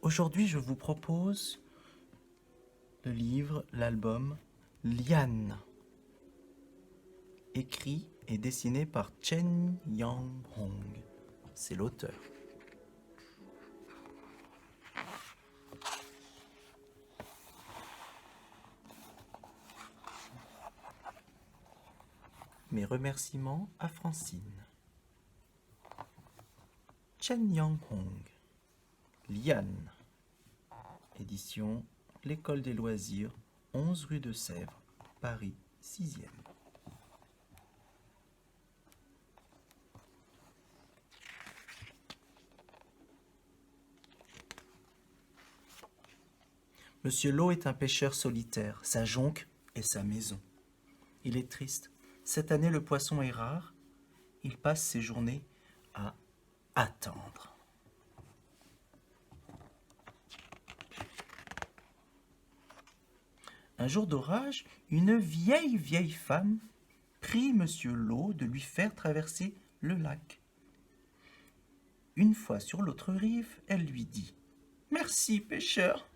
Aujourd'hui, je vous propose le livre, l'album Liane, écrit et dessiné par Chen Yang-hong. C'est l'auteur. Mes remerciements à Francine. Chen Yang-hong, Liane, édition L'École des loisirs, 11 rue de Sèvres, Paris 6e. Monsieur Lot est un pêcheur solitaire, sa jonque est sa maison. Il est triste. Cette année, le poisson est rare. Il passe ses journées à attendre. Un jour d'orage, une vieille femme prie Monsieur Lot de lui faire traverser le lac. Une fois sur l'autre rive, elle lui dit « Merci, pêcheur.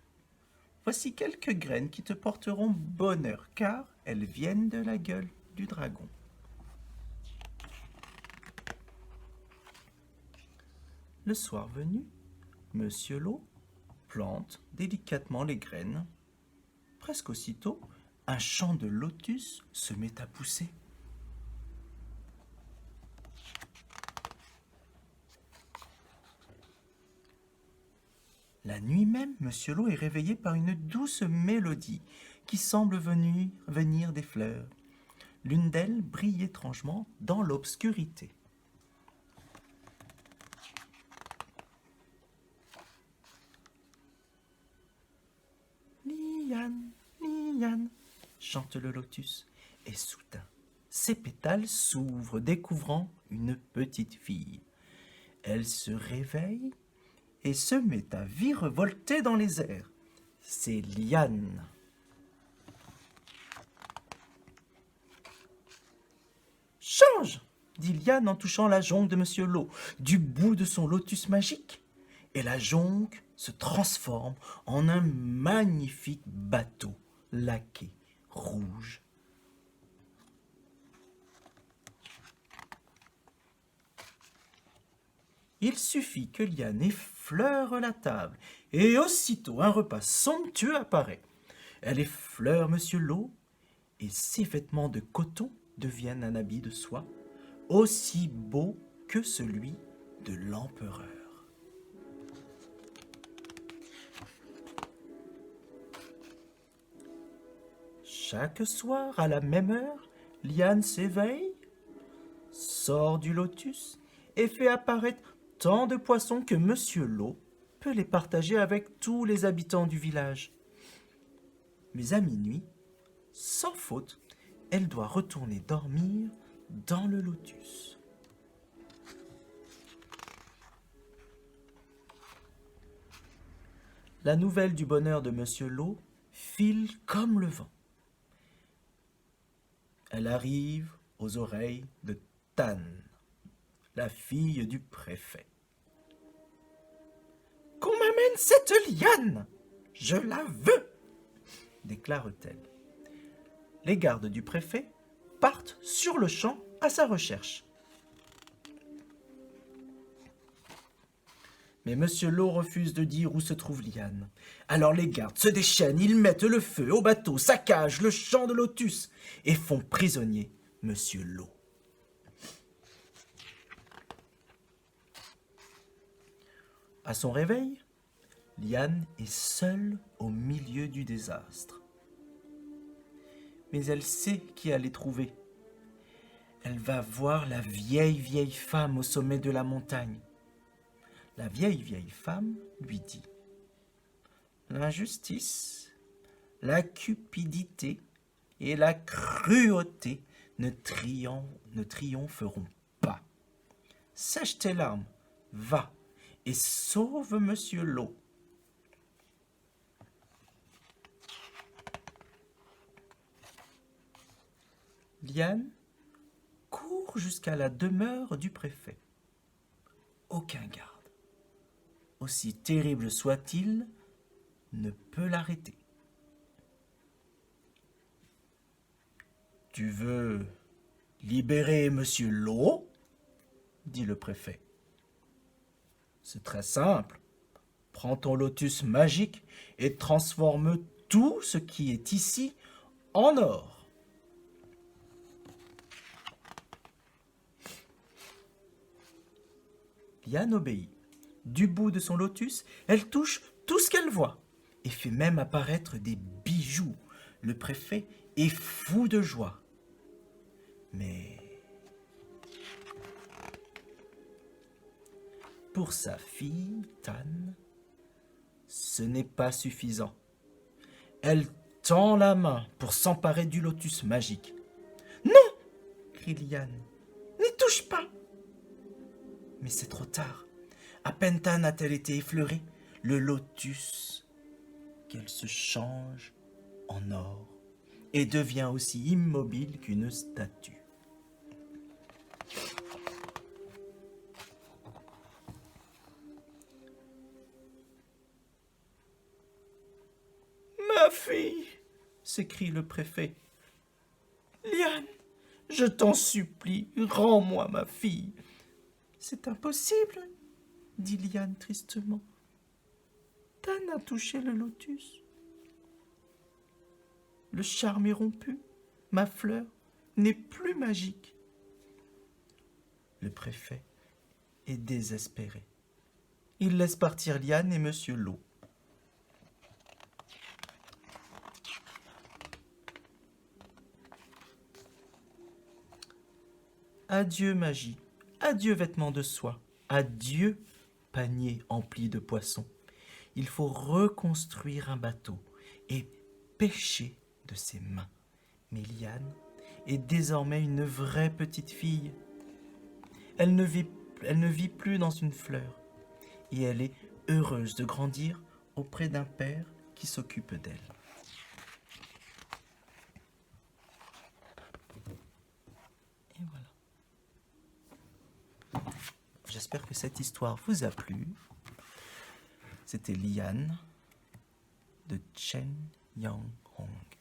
Voici quelques graines qui te porteront bonheur, car elles viennent de la gueule du dragon. » Le soir venu, Monsieur Lot plante délicatement les graines. Presque aussitôt, un champ de lotus se met à pousser. La nuit même, Monsieur Lot est réveillé par une douce mélodie qui semble venir des fleurs. L'une d'elles brille étrangement dans l'obscurité. Liane, Liane, chante le lotus, et soudain, ses pétales s'ouvrent, découvrant une petite fille. Elle se réveille et se met à virevolter dans les airs. C'est Liane. Change, dit Liane en touchant la jonque de Monsieur Lot du bout de son lotus magique, et la jonque se transforme en un magnifique bateau laqué rouge. Il suffit que Liane effleure la table, et aussitôt un repas somptueux apparaît. Elle effleure Monsieur Lot, et ses vêtements de coton deviennent un habit de soie, aussi beau que celui de l'empereur. Chaque soir, à la même heure, Liane s'éveille, sort du lotus et fait apparaître tant de poissons que Monsieur Lot peut les partager avec tous les habitants du village. Mais à minuit, sans faute, elle doit retourner dormir dans le lotus. La nouvelle du bonheur de Monsieur Lot file comme le vent. Elle arrive aux oreilles de Tan, la fille du préfet. « Qu'on m'amène cette liane, je la veux !» déclare-t-elle. Les gardes du préfet partent sur le champ à sa recherche. Mais Monsieur Lot refuse de dire où se trouve Liane. Alors les gardes se déchaînent, ils mettent le feu au bateau, saccagent le champ de lotus et font prisonnier Monsieur Lot. À son réveil, Liane est seule au milieu du désastre. Mais elle sait qui aller trouver. Elle va voir la vieille femme au sommet de la montagne. La vieille femme lui dit « L'injustice, la cupidité et la cruauté ne triompheront pas. Sèche tes larmes, va et sauve Monsieur Lot. » Liane court jusqu'à la demeure du préfet. Aucun garde. aussi terrible soit-il, ne peut l'arrêter. Tu veux libérer Monsieur Lot ? Dit le préfet. C'est très simple. Prends ton lotus magique et transforme tout ce qui est ici en or. Liane obéit. Du bout de son lotus, elle touche tout ce qu'elle voit et fait même apparaître des bijoux. Le préfet est fou de joie. Mais pour sa fille, Tan, ce n'est pas suffisant. Elle tend la main pour s'emparer du lotus magique. « Non !» crie Liane. « N'y touche pas !» Mais c'est trop tard. À peine Tan a-t-elle été effleurée, le lotus, qu'elle se change en or et devient aussi immobile qu'une statue. Ma fille, s'écrie le préfet. Liane, je t'en supplie, rends-moi ma fille. C'est impossible, dit Liane tristement. Tan a touché le lotus. Le charme est rompu. Ma fleur n'est plus magique. Le préfet est désespéré. Il laisse partir Liane et Monsieur Lot. Adieu magie, adieu vêtements de soie, adieu panier empli de poissons. Il faut reconstruire un bateau et pêcher de ses mains. Mais Liane est désormais une vraie petite fille. Elle ne vit plus dans une fleur et elle est heureuse de grandir auprès d'un père qui s'occupe d'elle. Et voilà. J'espère que cette histoire vous a plu. C'était Liane de Chen Yang Hong.